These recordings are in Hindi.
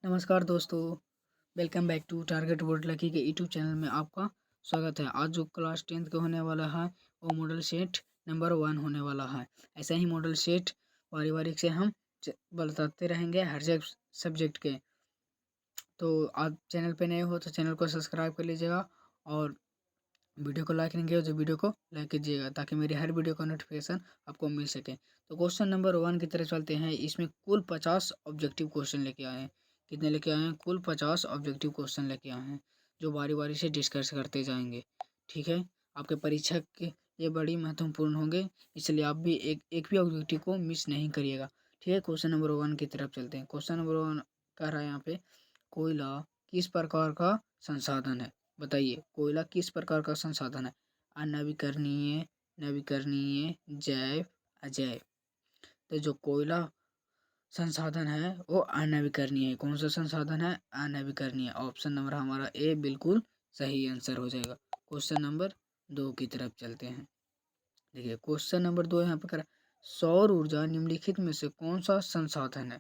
नमस्कार दोस्तों, welcome back to Target Board Lucky के यूट्यूब चैनल में आपका स्वागत है। आज जो क्लास 10th का होने वाला है वो मॉडल सेट नंबर 1 होने वाला है। ऐसा ही मॉडल सेट बारी से हम बताते रहेंगे हर सब्जेक्ट के। तो आप चैनल पे नए हो तो चैनल को सब्सक्राइब कर लीजिएगा और वीडियो को लाइक नहीं किया तो वीडियो को लाइक कीजिएगा ताकि मेरी हर वीडियो का नोटिफिकेशन आपको मिल सके। तो क्वेश्चन नंबर 1 की तरफ चलते हैं। इसमें कुल 50 ऑब्जेक्टिव क्वेश्चन लेके आए हैं। कितने लेके आए हैं? कुल 50 ऑब्जेक्टिव क्वेश्चन लेके आए हैं जो बारी से डिस्कस करते जाएंगे। ठीक है, आपके परीक्षा के ये बड़ी महत्वपूर्ण होंगे, इसलिए आप भी एक भी ऑब्जेक्टिव को मिस नहीं करिएगा। ठीक है, क्वेश्चन नंबर 1 की तरफ चलते हैं। क्वेश्चन नंबर 1 कह रहा है यहाँ पे, कोयला किस प्रकार का संसाधन है? बताइए, कोयला किस प्रकार का संसाधन है? अनवीकरणीय, नवीकरणीय, जैव, अजैव। तो जो कोयला संसाधन है वो अनवीकरणीय है। कौन सा संसाधन है? अनवीकरणीय। ऑप्शन नंबर हमारा ए बिल्कुल सही आंसर हो जाएगा। क्वेश्चन नंबर 2 की तरफ चलते हैं। देखिए, क्वेश्चन नंबर 2 यहाँ पे कर, सौर ऊर्जा निम्नलिखित में से कौन सा संसाधन है?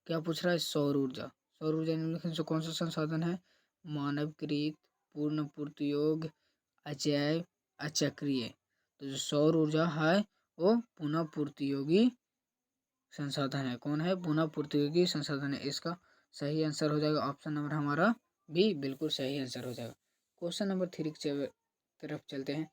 क्या पूछ रहा है? सौर ऊर्जा। सौर ऊर्जा निम्नलिखित से कौन सा संसाधन है? मानवकृत, पूर्ण पूर्ति, अजैव, अचक्रीय। तो जो सौर ऊर्जा है वो पुनः पूर्तियोगी संसाधन है। कौन है? पुनः पूर्तियोगी संसाधन है। इसका सही आंसर हो जाएगा ऑप्शन नंबर हमारा भी बिल्कुल सही आंसर हो जाएगा। क्वेश्चन नंबर 3 की तरफ चलते हैं।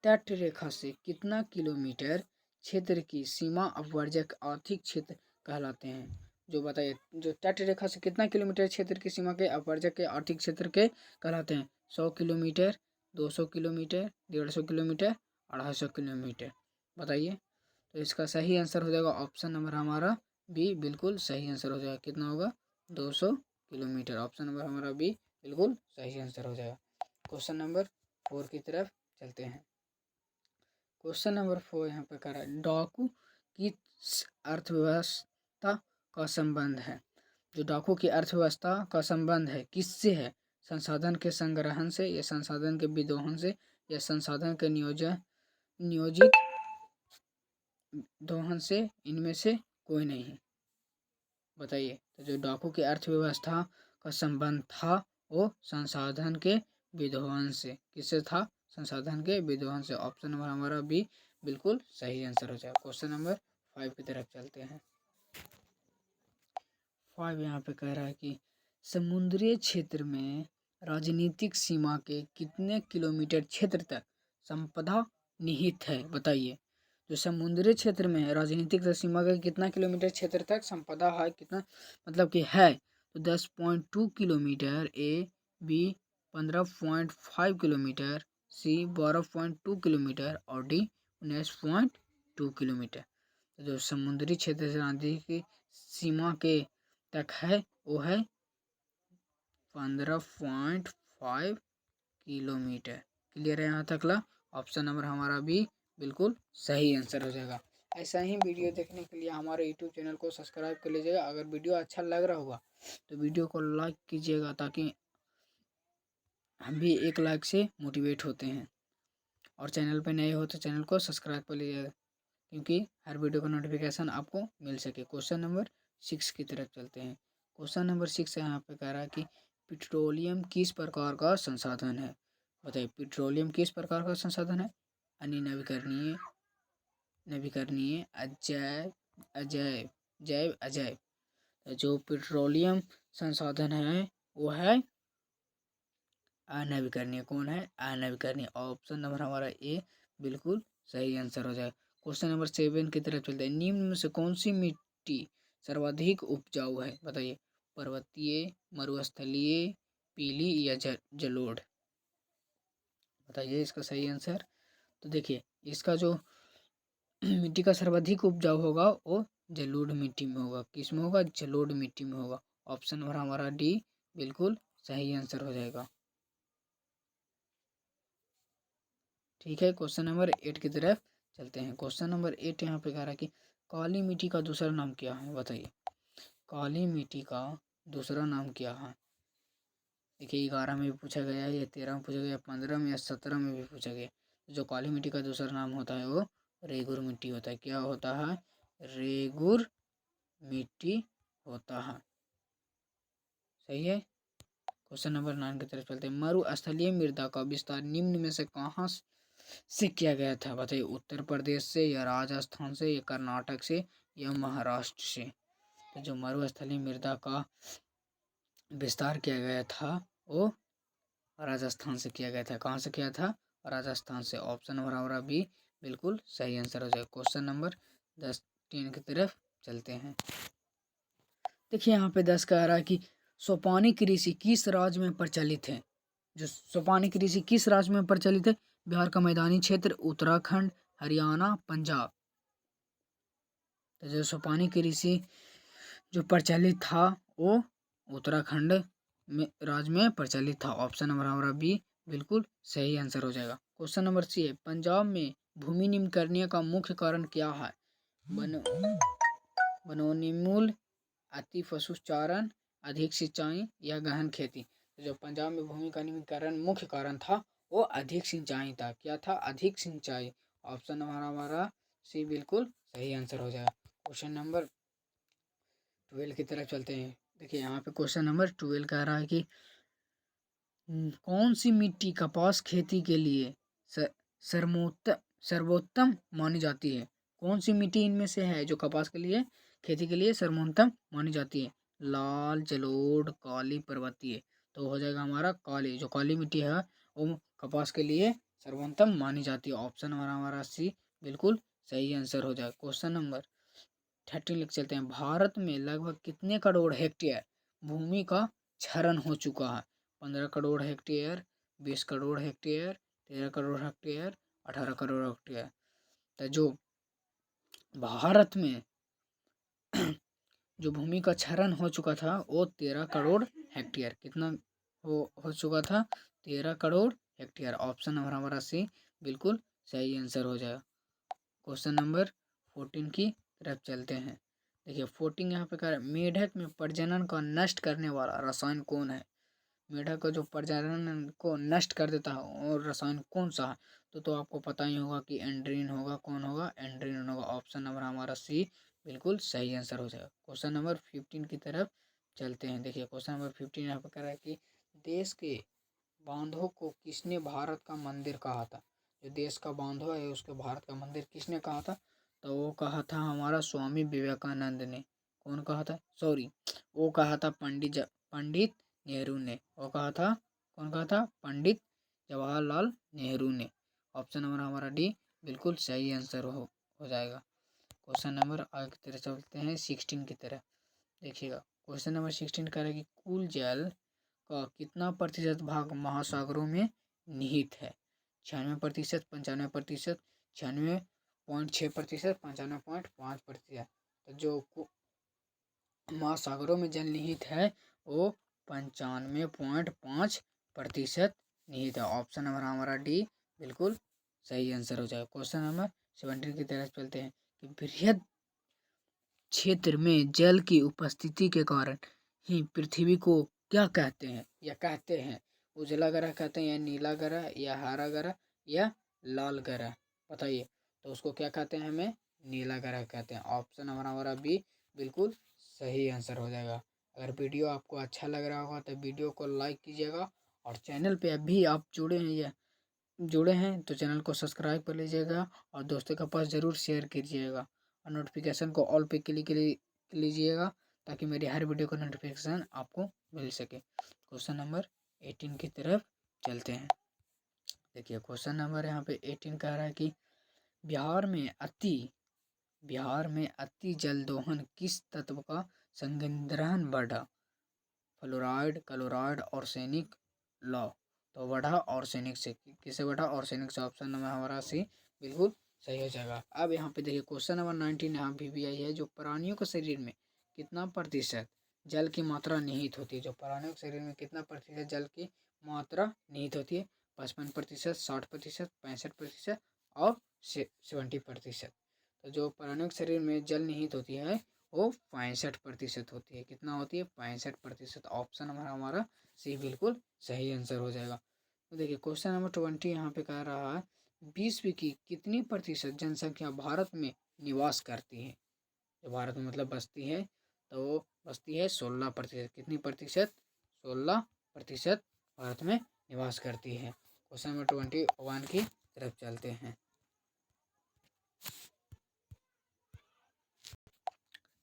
तट रेखा से कितना किलोमीटर क्षेत्र की सीमा अपवर्जक आर्थिक क्षेत्र कहलाते हैं? जो बताइए, जो तट रेखा से कितना किलोमीटर क्षेत्र की सीमा के अपवर्जक के आर्थिक क्षेत्र के कहलाते हैं? 100 किलोमीटर, 200 किलोमीटर, 150 किलोमीटर, 250 किलोमीटर। बताइए। तो इसका सही आंसर हो जाएगा ऑप्शन नंबर हमारा बी बिल्कुल सही आंसर हो जाएगा। कितना होगा? 200 किलोमीटर। ऑप्शन नंबर हमारा बी बिल्कुल सही आंसर हो जाएगा। क्वेश्चन नंबर 4 की तरफ चलते हैं। क्वेश्चन नंबर 4 यहाँ पे कर रहा है, डाकू की अर्थव्यवस्था का संबंध है। जो डाकू की अर्थव्यवस्था का संबंध है किससे है? संसाधन के संग्रहण से, या संसाधन के विदोहन से, या संसाधन के नियोजित दोहन से? इनमें से कोई नहीं है। बताइए। तो जो डाकू की अर्थव्यवस्था का संबंध था वो संसाधन के विदोहन से। किससे था? संसाधन के विदोहन से। ऑप्शन नंबर हमारा बी बिल्कुल सही आंसर हो जाएगा। क्वेश्चन नंबर 5 की तरफ चलते हैं। 5 यहाँ पे कह रहा है कि समुद्रीय क्षेत्र में राजनीतिक सीमा के कितने किलोमीटर क्षेत्र तक संपदा निहित है? बताइए। जो समुद्री क्षेत्र में है राजनीतिक सीमा का कितना किलोमीटर क्षेत्र तक संपदा है? कितना मतलब कि है? तो 10.2 किलोमीटर, ए, बी 15.5 किलोमीटर, सी 12.2 किलोमीटर और डी 19.2 किलोमीटर। तो जो समुद्री क्षेत्र से नदी की सीमा के तक है वो है 15.5 किलोमीटर। क्लियर है यहाँ तक ला? ऑप्शन नंबर हमारा भी बिल्कुल सही आंसर हो जाएगा। ऐसा ही वीडियो देखने के लिए हमारे यूट्यूब चैनल को सब्सक्राइब कर लीजिएगा। अगर वीडियो अच्छा लग रहा होगा तो वीडियो को लाइक कीजिएगा ताकि हम भी एक लाइक से मोटिवेट होते हैं। और चैनल पे नए हो तो चैनल को सब्सक्राइब कर लीजिएगा क्योंकि हर वीडियो का नोटिफिकेशन आपको मिल सके। क्वेश्चन नंबर 6 की तरफ चलते हैं। क्वेश्चन नंबर 6 यहाँ पे कह रहा है कि पेट्रोलियम किस प्रकार का संसाधन है? बताइए, पेट्रोलियम किस प्रकार का संसाधन है? नवीकरणीय, नवीकरणीय, अजैव, अजैव, जैव, अजैव। तो जो पेट्रोलियम संसाधन है वो है अनवीकरणीय। कौन है? अनवीकरणीय। ऑप्शन नंबर हमारा ए बिल्कुल सही आंसर हो जाएगा। क्वेश्चन नंबर 7 की तरफ चलते हैं। निम्न में से कौन सी मिट्टी सर्वाधिक उपजाऊ है? बताइए। पर्वतीय, मरुस्थलीय, पीली या जलोढ़? बताइए इसका सही आंसर। तो देखिए, इसका जो मिट्टी का सर्वाधिक उपजाऊ होगा वो जलोढ़ मिट्टी में होगा। किस में होगा? जलोढ़ मिट्टी में होगा। ऑप्शन नंबर हमारा डी बिल्कुल सही आंसर हो जाएगा। ठीक है, क्वेश्चन नंबर 8 की तरफ चलते हैं। क्वेश्चन नंबर 8 यहाँ पे कह रहा है कि काली मिट्टी का दूसरा नाम क्या है? बताइए। काली मिट्टी का दूसरा नाम क्या है? देखिए, 11 में भी पूछा गया है, या 13 में पूछा गया, 15 में या 17 में भी पूछा गया। जो काली मिट्टी का दूसरा नाम होता है वो रेगुर मिट्टी होता है। क्या होता है? रेगुर मिट्टी होता है। सही है। क्वेश्चन नंबर 9 की तरफ चलते हैं। मरुस्थलीय मृदा का विस्तार निम्न में से कहाँ से किया गया था? बताइए, उत्तर प्रदेश से या राजस्थान से या कर्नाटक से या महाराष्ट्र से? तो जो मरुस्थलीय मृदा का विस्तार किया गया था वो राजस्थान से किया गया था। कहाँ से किया था? राजस्थान से। ऑप्शन नंबर हमारा बी बिल्कुल सही आंसर हो जाएगा। क्वेश्चन नंबर 10 की तरफ चलते हैं। देखिए यहाँ पे 10 कह रहा है कि सोपानी कृषि किस राज्य में प्रचलित है? जो सोपानी कृषि किस राज्य में प्रचलित है? बिहार का मैदानी क्षेत्र, उत्तराखंड, हरियाणा, पंजाब। तो जो सोपानी कृषि जो प्रचलित था वो उत्तराखंड में राज्य में प्रचलित था। ऑप्शन नंबर हमारा बी बिल्कुल सही आंसर हो जाएगा। क्वेश्चन नंबर सी है, पंजाब में भूमि निम्न करने का मुख्य कारण क्या है? वनोन्मूलन, अति पशुचारण, अधिक सिंचाई या गहन खेती? तो जो पंजाब में भूमि का निम्नीकरण मुख्य कारण था वो अधिक सिंचाई था। क्या था? अधिक सिंचाई। ऑप्शन नंबर हमारा सी बिल्कुल सही आंसर हो जाएगा। क्वेश्चन नंबर 12 की तरफ चलते हैं। देखिए यहाँ पे क्वेश्चन नंबर 12 कह रहा है कि कौन सी मिट्टी कपास खेती के लिए सर्वोत्तम मानी जाती है? कौन सी मिट्टी इनमें से है जो कपास के लिए खेती के लिए सर्वोत्तम मानी जाती है? लाल, जलोढ़, काली, पर्वतीय। तो हो जाएगा हमारा काली। जो काली मिट्टी है वो कपास के लिए सर्वोत्तम मानी जाती है। ऑप्शन हमारा सी बिल्कुल सही आंसर हो जाएगा। क्वेश्चन नंबर 13 लिख चलते हैं। भारत में लगभग कितने करोड़ हेक्टेयर भूमि का क्षरण हो चुका है? 15 crore hectare, 20 crore hectare, 13 crore hectare, 18 crore hectare. तो जो भारत में जो भूमि का क्षरण हो चुका था वो 13 करोड़ हेक्टेयर। कितना हो चुका था? 13 करोड़ हेक्टेयर। ऑप्शन नंबर हमारा सी बिल्कुल सही आंसर हो जाएगा। क्वेश्चन नंबर 14 की तरफ चलते हैं। देखिए 14 यहाँ पे कह रहा है, मेढक में प्रजनन का नष्ट करने वाला रसायन कौन है? मेढक का जो प्रजनन को नष्ट कर देता है और रसायन कौन सा है? तो आपको पता ही होगा कि एंड्रीन होगा। कौन होगा? एंड्रीन होगा। ऑप्शन नंबर हमारा सी बिल्कुल सही आंसर हो जाएगा। क्वेश्चन नंबर 15 की तरफ चलते हैं। देखिए क्वेश्चन नंबर 15 यहाँ पे कह रहा है कि देश के बांधों को किसने भारत का मंदिर कहा था? जो देश का बांधो है उसके भारत का मंदिर किसने कहा था? तो वो कहा था हमारा स्वामी विवेकानंद ने। कौन कहा था? सॉरी, वो कहा था पंडित नेहरू ने। वो कहा था, कौन कहा था? पंडित जवाहरलाल नेहरू ने। ऑप्शन नंबर हमारा डी बिल्कुल सही आंसर हो जाएगा। क्वेश्चन नंबर आगे की तरफ चलते हैं 16 की तरफ। देखिएगा क्वेश्चन नंबर 16 कह रहा है कि कुल जल का कितना प्रतिशत भाग महासागरों में निहित है? 96%, 95%, 96.6%, 95.5%। तो जो महासागरों में जल निहित है वो 95.5% निहित है। ऑप्शन नंबर हमारा डी बिल्कुल सही आंसर हो जाएगा। क्वेश्चन नंबर 17 की तरफ चलते हैं कि बृहद क्षेत्र में जल की उपस्थिति के कारण ही पृथ्वी को क्या कहते हैं या कहते हैं? उजला ग्रह कहते हैं या नीला ग्रह या हरा ग्रह या लाल ग्रह? बताइए। तो उसको क्या कहते हैं? हमें नीला ग्रह कहते हैं। ऑप्शन नंबर हमारा बी बिल्कुल सही आंसर हो जाएगा। अगर वीडियो आपको अच्छा लग रहा होगा तो वीडियो को लाइक कीजिएगा और चैनल पे अभी आप जुड़े हैं तो चैनल को सब्सक्राइब कर लीजिएगा और दोस्तों के पास ज़रूर शेयर कीजिएगा और नोटिफिकेशन को ऑल पे क्लिक लीजिएगा ताकि मेरी हर वीडियो का नोटिफिकेशन आपको मिल सके। क्वेश्चन नंबर 18 की तरफ चलते हैं। देखिए क्वेश्चन नंबर यहाँ पे 18 कह रहा है कि बिहार में अति जल दोहन किस तत्व का संग्रहण बढ़ा? फ्लोराइड, क्लोराइड, आर्सेनिक, लौ। तो बढ़ा आर्सेनिक से। किससे बढ़ा? आर्सेनिक से। ऑप्शन नंबर हमारा सी बिल्कुल सही हो जाएगा। अब यहाँ पे देखिए क्वेश्चन नंबर 19 यहाँ भी आई है। जो प्राणियों के शरीर में कितना प्रतिशत जल की मात्रा निहित होती है? जो प्राणियों के शरीर में कितना प्रतिशत जल की मात्रा निहित होती है? 55%, 60%, 65% और 70%। तो जो प्राणियों के शरीर में जल निहित होती है वो 65% होती है। कितना होती है? 65%। ऑप्शन नंबर हमारा सी बिल्कुल सही आंसर हो जाएगा। तो देखिए क्वेश्चन नंबर 20 यहाँ पे कह रहा है विश्व की कितनी प्रतिशत जनसंख्या भारत में निवास करती है? जो भारत में मतलब बसती है तो वो बसती है 16%। कितनी प्रतिशत? 16% भारत में निवास करती है। क्वेश्चन नंबर 21 की तरफ चलते हैं।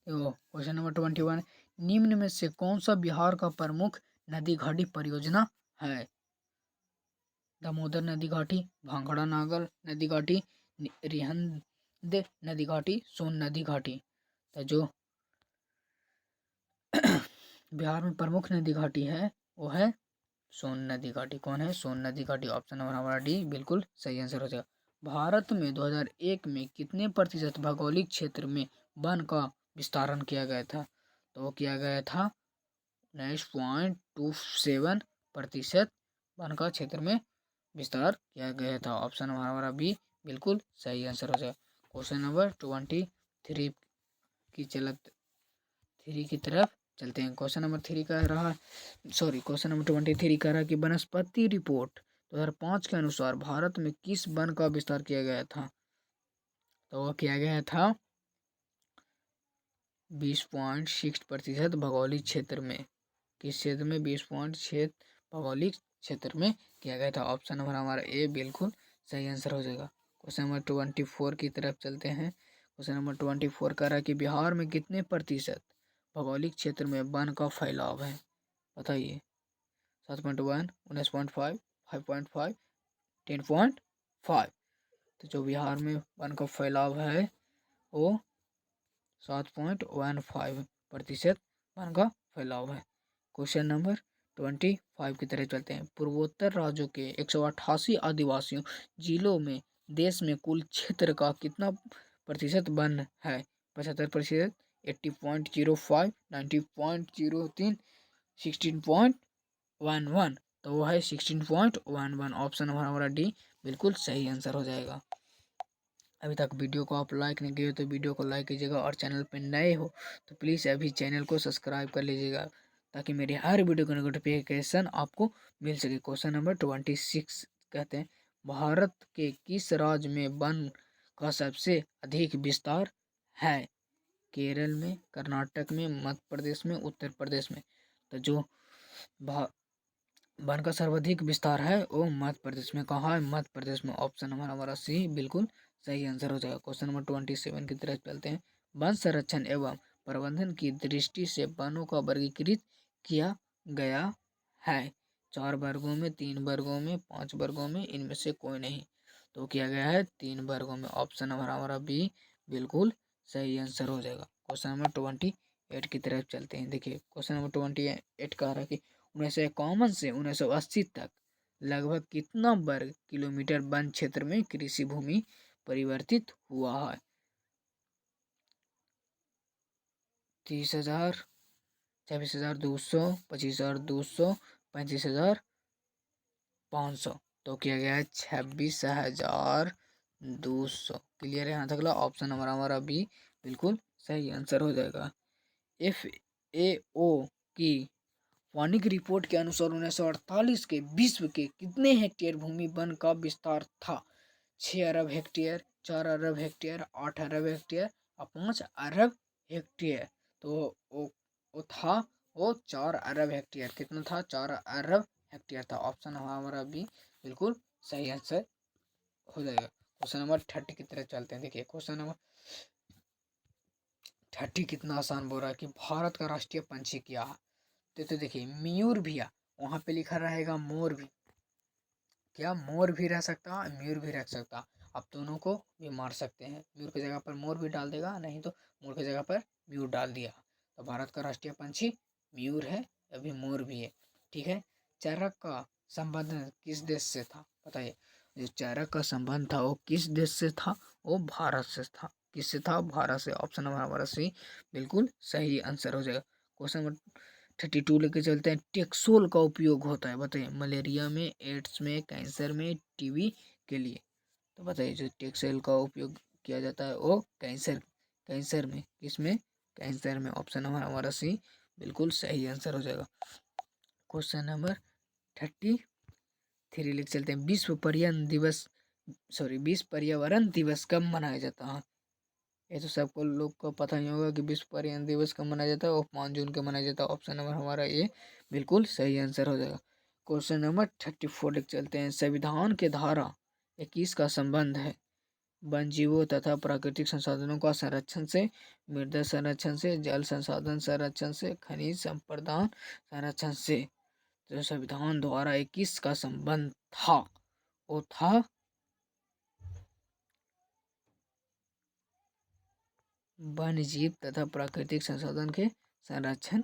तो क्वेश्चन नंबर 21, निम्न में से कौन सा बिहार का प्रमुख नदी घाटी परियोजना है? दामोदर नदी घाटी, भांखड़ा नागर नदी घाटी, रिहंद नदी घाटी, सोन नदी घाटी। तो जो बिहार में प्रमुख नदी घाटी है वो है सोन नदी घाटी। कौन है? सोन नदी घाटी। ऑप्शन नंबर हमारा डी बिल्कुल सही आंसर हो जाएगा। भारत में 2001 में कितने प्रतिशत भौगोलिक क्षेत्र में वन का विस्तारण किया गया था? तो वो किया गया था 19.27% वन का क्षेत्र में विस्तार किया गया था। ऑप्शन हमारा बी बिल्कुल सही आंसर हो जाएगा। क्वेश्चन नंबर 23 की चलत 3 की तरफ चलते हैं। क्वेश्चन नंबर 3 कह रहा क्वेश्चन नंबर 23 कह रहा है कि वनस्पति रिपोर्ट 2005 के अनुसार भारत में किस वन का विस्तार किया गया था? तो वह किया गया था 20.6% भौगोलिक क्षेत्र में। किस क्षेत्र में? 20.6 भौगोलिक क्षेत्र में किया गया था। ऑप्शन नंबर हमारा ए बिल्कुल सही आंसर हो जाएगा। क्वेश्चन नंबर 24 की तरफ चलते हैं। क्वेश्चन नंबर 24 कह रहा है कि बिहार में कितने प्रतिशत भौगोलिक क्षेत्र में वन का फैलाव है? बताइए। 7.1, 19.5, 5.5, 10.5। तो जो बिहार में वन का फैलाव है वो 7.15% वन का फैलाव है। क्वेश्चन नंबर 25 की तरफ चलते हैं। पूर्वोत्तर राज्यों के 188 आदिवासियों जिलों में देश में कुल क्षेत्र का कितना प्रतिशत वन है? 75%, 80.05, 90.03, 16.11। तो वो है 16.11। ऑप्शन हमारा डी बिल्कुल सही आंसर हो जाएगा। अभी तक वीडियो को आप लाइक नहीं किए तो वीडियो को लाइक कीजिएगा और चैनल पर नए हो तो प्लीज़ अभी चैनल को सब्सक्राइब कर लीजिएगा ताकि मेरी हर वीडियो का नोटिफिकेशन आपको मिल सके। क्वेश्चन नंबर 26 कहते हैं भारत के किस राज्य में वन का सबसे अधिक विस्तार है? केरल में, कर्नाटक में, मध्य प्रदेश में, उत्तर प्रदेश में। तो जो वन का सर्वाधिक विस्तार है वो मध्य प्रदेश में। कहाँ है? मध्य प्रदेश में। ऑप्शन हमारा सी बिल्कुल सही आंसर हो जाएगा। क्वेश्चन नंबर 27 की तरफ चलते हैं। वन संरक्षण एवं प्रबंधन की दृष्टि से वनों का वर्गीकृत किया गया है 4 वर्गों में, 3 वर्गों में, 5 वर्गों में, इनमें से कोई नहीं। तो किया गया है 3 वर्गों में। ऑप्शन हमारा बी बिल्कुल सही आंसर हो जाएगा। क्वेश्चन नंबर 28 की तरफ चलते हैं। देखिए क्वेश्चन नंबर 28 कह रहा है कि 1951 से 1980 तक लगभग कितना वर्ग किलोमीटर वन क्षेत्र में कृषि भूमि परिवर्तित हुआ है? 30,000, 26,200, 25,200, 35,500। तो किया गया है 26,200। क्लियर है यहाँ तक? ऑप्शन हमारा बी बिल्कुल सही आंसर हो जाएगा। FAO की वार्षिक रिपोर्ट के अनुसार 1948 के विश्व के कितने हेक्टेयर भूमि वन का विस्तार था? 6 अरब हेक्टेयर, 4 अरब हेक्टेयर, 8 अरब हेक्टेयर और 5 अरब हेक्टेयर। तो वो था 4 अरब हेक्टेयर। कितना था? 4 अरब हेक्टेयर था। ऑप्शन हमारा बी बिल्कुल सही आंसर हो जाएगा। क्वेश्चन नंबर 30 की तरफ चलते हैं। देखिए क्वेश्चन नंबर 30 कितना आसान बोल रहा है कि भारत का राष्ट्रीय पंछी क्या है? तो देखिए मयूर भी है, वहाँ पे लिखा रहेगा मोर भी। क्या मोर भी रह सकता है, मयूर भी रह सकता है। आप दोनों को भी मार सकते हैं। मयूर की जगह पर मोर भी डाल देगा, नहीं तो मोर की जगह पर मयूर डाल दिया। तो भारत का राष्ट्रीय पंछी मयूर है, अभी मोर भी है। ठीक है। चरक का संबंध किस देश से था? बताइए। जो चरक का संबंध था वो किस देश से था? वो भारत से था। किससे था? भारत से। ऑप्शन नंबर हमारा सी बिल्कुल सही आंसर हो जाएगा। क्वेश्चन नंबर 32 लेके चलते हैं। टेक्सोल का उपयोग होता है, बताइए, मलेरिया में, एड्स में, कैंसर में, टीबी के लिए। तो बताइए जो टेक्सोल का उपयोग किया जाता है वो कैंसर में। किसमें? कैंसर में। ऑप्शन हमारा सी बिल्कुल सही आंसर हो जाएगा। क्वेश्चन नंबर 33 लेके चलते हैं। विश्व पर्यावरण दिवस कब मनाया जाता है? ये तो सबको लोग को पता ही होगा कि विश्व पर्यावरण दिवस कब मनाया जाता है, और 5 जून को मनाया जाता है। ऑप्शन नंबर हमारा ए बिल्कुल सही आंसर हो जाएगा। क्वेश्चन नंबर 34 तक चलते हैं। संविधान के धारा 21 का संबंध है वन जीवों तथा प्राकृतिक संसाधनों का संरक्षण से, मृदा संरक्षण से, जल संसाधन संरक्षण से, खनिज संपदान संरक्षण से। जो संविधान द्वारा 21 का संबंध था वो था वन जीव तथा प्राकृतिक संसाधन के संरक्षण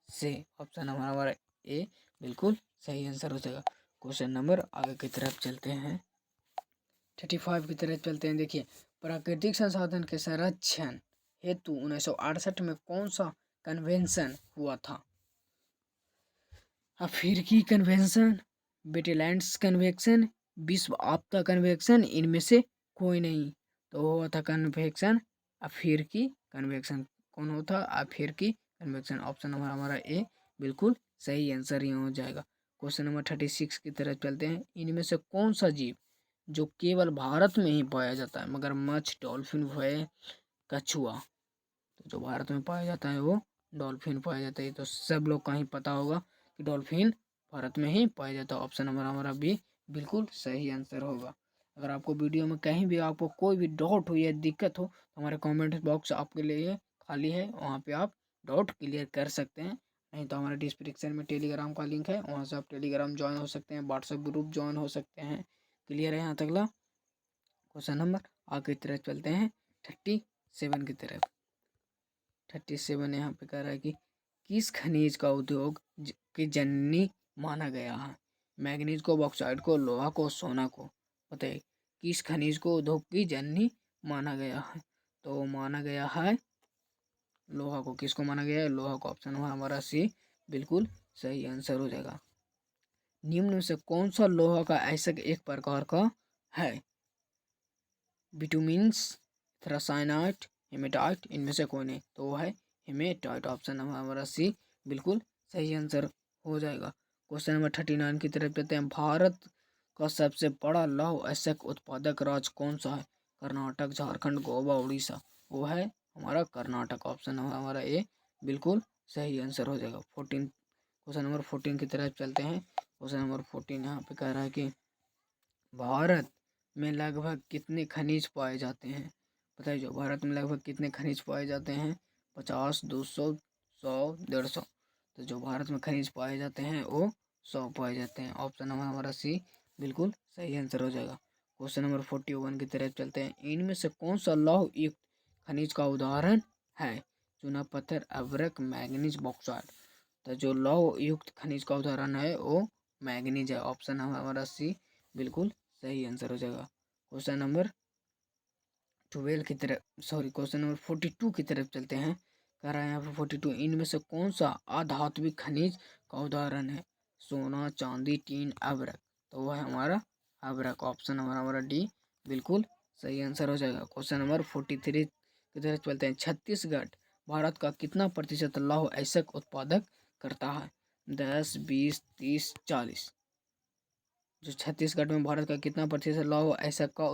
से। ऑप्शन नंबर हमारा ए बिल्कुल सही आंसर हो जाएगा। क्वेश्चन नंबर आगे की तरफ चलते हैं, 35 की तरफ चलते हैं। देखिए, प्राकृतिक संसाधन के संरक्षण हेतु 1968 में कौन सा कन्वेंशन हुआ था? अफ्रीकी कन्वेंशन, वेटलैंड्स कन्वेंशन, विश्व आपदा कन्वेंशन, इनमें से कोई नहीं। तो हुआ था कन्वेंशन अफ्रीकी कन्वेंशन। कौन होता? अफ्रीकी कन्वेंशन। ऑप्शन नंबर हमारा ए बिल्कुल सही आंसर यहाँ हो जाएगा। क्वेश्चन नंबर 36 की तरफ चलते हैं। इनमें से कौन सा जीव जो केवल भारत में ही पाया जाता है, मगरमच्छ, डॉल्फिन, व्हेल, कछुआ, तो जो भारत में पाया जाता है वो डॉल्फिन पाया जाता है। तो सब लोग का ही पता होगा कि डॉल्फिन भारत में ही पाया जाता है। ऑप्शन नंबर हमारा बी बिल्कुल सही आंसर होगा। अगर आपको वीडियो में कहीं भी आपको कोई भी डाउट हो या दिक्कत हो तो हमारे कमेंट बॉक्स आपके लिए खाली है, वहाँ पे आप डाउट क्लियर कर सकते हैं। नहीं तो हमारे डिस्क्रिप्शन में टेलीग्राम का लिंक है, वहाँ से आप टेलीग्राम ज्वाइन हो सकते हैं, व्हाट्सएप ग्रुप ज्वाइन हो सकते हैं। क्लियर है यहाँ तकला? क्वेश्चन नंबर आगे की तरफ चलते हैं 37 की तरफ। 37 यहाँ पे कह रहा है कि किस खनिज का उद्योग की जननी माना गया है? मैग्नीज को, बॉक्साइट को, लोहा को, सोना को। बताइए किस खनिज को उद्योग की जननी माना गया है? तो माना गया है लोहा को। किसको माना गया है? लोहा को। ऑप्शन हमारा सी बिल्कुल सही आंसर हो जाएगा। निम्न में से कौन सा लोहा का ऐसा एक प्रकार का है? बिटुमिन्स, थ्रासाइनाइट, हेमेटाइट, इनमें से कोई नहीं। तो वो है हेमेटाइट। ऑप्शन हमारा सी बिल्कुल सही आंसर हो जाएगा। क्वेश्चन नंबर 39 की तरफ चलते हैं। भारत का सबसे बड़ा लौह अयस्क उत्पादक राज्य कौन सा है? कर्नाटक, झारखंड, गोवा, उड़ीसा। वो है हमारा कर्नाटक। ऑप्शन हमारा ए बिल्कुल सही आंसर हो जाएगा। 14 क्वेश्चन नंबर 14 की तरफ चलते हैं। क्वेश्चन नंबर 14 यहाँ पे कह रहा है कि भारत में लगभग कितने खनिज पाए जाते हैं? बताइए जो भारत में लगभग कितने खनिज पाए जाते हैं? 50, 200, 100, 150। तो जो भारत में खनिज पाए जाते हैं वो 100 पाए जाते हैं। ऑप्शन नंबर हमारा सी बिल्कुल सही आंसर हो जाएगा। क्वेश्चन नंबर 41 की तरफ चलते हैं। इनमें से कौन सा लौह युक्त खनिज का उदाहरण है? चूना पत्थर, अभ्रक, मैग्नीज, बॉक्साइट। तो जो लौह युक्त खनिज का उदाहरण है वो मैग्नीज है। ऑप्शन हमारा सी बिल्कुल सही आंसर हो जाएगा। क्वेश्चन नंबर 12 की तरफ क्वेश्चन नंबर 42 की तरफ चलते हैं। कह रहा है यहाँ पे 42 इनमें से कौन सा अधात्विक खनिज का उदाहरण है? सोना, चांदी, टीन, अभ्रक। तो वह है हमारा अभ्रक। ऑप्शन हमारा डी बिल्कुल सही आंसर हो जाएगा। क्वेश्चन नंबर 43 की तरफ चलते हैं। छत्तीसगढ़ भारत का कितना प्रतिशत लौह अयस्क उत्पादक करता है? 10, 20, 30, 40। जो छत्तीसगढ़ में भारत का कितना प्रतिशत लौह अयस्क का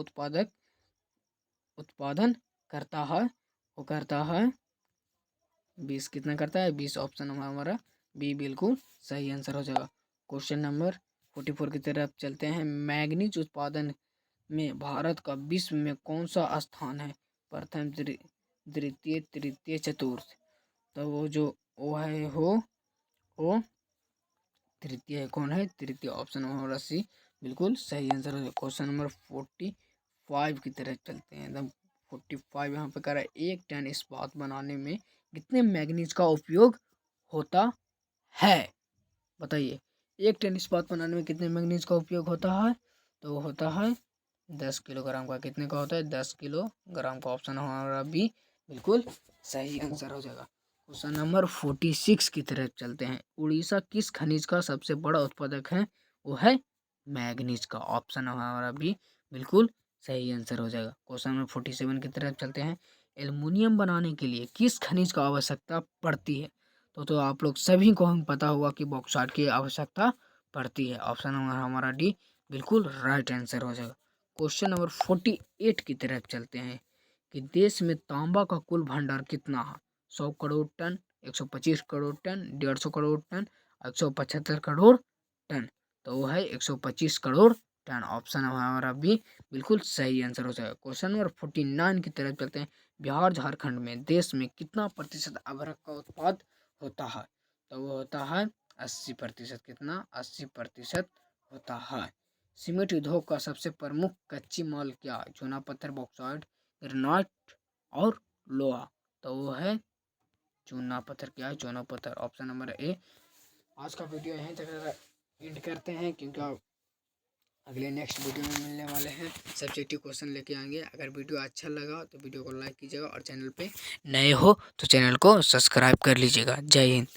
उत्पादन करता है? वो करता है 20। कितना करता है? 20। ऑप्शन हमारा बी बिल्कुल सही आंसर हो जाएगा। क्वेश्चन नंबर 44 की तरफ चलते हैं। मैग्नीज उत्पादन में भारत का विश्व में कौन सा स्थान है? प्रथम, द्वितीय, तृतीय, चतुर्थ। तो वो जो वो है वो तृतीय है। कौन है? तृतीय। ऑप्शन हमारा सी बिल्कुल सही आंसर है। क्वेश्चन नंबर 45 की तरफ चलते हैं। एकदम 45 यहाँ पे कह रहा है 1 टन इस्पात बनाने में कितने मैग्नीज का उपयोग होता है? बताइए 1 टन इस्पात बनाने में कितने मैग्नीज का उपयोग होता है? तो होता है 10 किलोग्राम का। कितने का होता है? 10 किलोग्राम का। ऑप्शन हमारा बी बिल्कुल सही आंसर हो जाएगा। क्वेश्चन नंबर 46 की तरफ चलते हैं। उड़ीसा किस खनिज का सबसे बड़ा उत्पादक है? वो है मैग्नीज का। ऑप्शन हमारा बी बिल्कुल सही आंसर हो जाएगा। क्वेश्चन नंबर 47 की तरफ चलते हैं। एल्युमिनियम बनाने के लिए किस खनिज का आवश्यकता पड़ती है? तो आप लोग सभी को हम पता होगा कि बॉक्साइट की आवश्यकता पड़ती है। ऑप्शन हमारा डी बिल्कुल राइट आंसर हो जाएगा। क्वेश्चन नंबर 48 की तरफ चलते हैं कि देश में तांबा का कुल भंडार कितना है? 100 crore tonne, 125 crore tonne, 150 crore tonne, 175 crore tonne. तो वो है 125 करोड़ टन। ऑप्शन हमारा भी बिल्कुल सही आंसर हो जाएगा। क्वेश्चन नंबर 49 की तरफ चलते हैं। बिहार झारखंड में देश में कितना प्रतिशत अभ्रक का उत्पाद होता है? तो वो होता है 80%। कितना? 80% होता है। सीमेंट उद्योग का सबसे प्रमुख कच्ची माल क्या है? चूना पत्थर, बॉक्साइट, ग्रेनाइट और लोहा। तो वो है चूना पत्थर। क्या है? चूना पत्थर। Option number A. आज का वीडियो यहीं तक एंड करते हैं, क्योंकि आप अगले नेक्स्ट वीडियो में मिलने वाले हैं। सब्जेक्टिव क्वेश्चन लेके आएंगे। अगर वीडियो अच्छा लगा तो वीडियो को लाइक कीजिएगा और चैनल पे नए हो तो चैनल को सब्सक्राइब कर लीजिएगा। जय हिंद।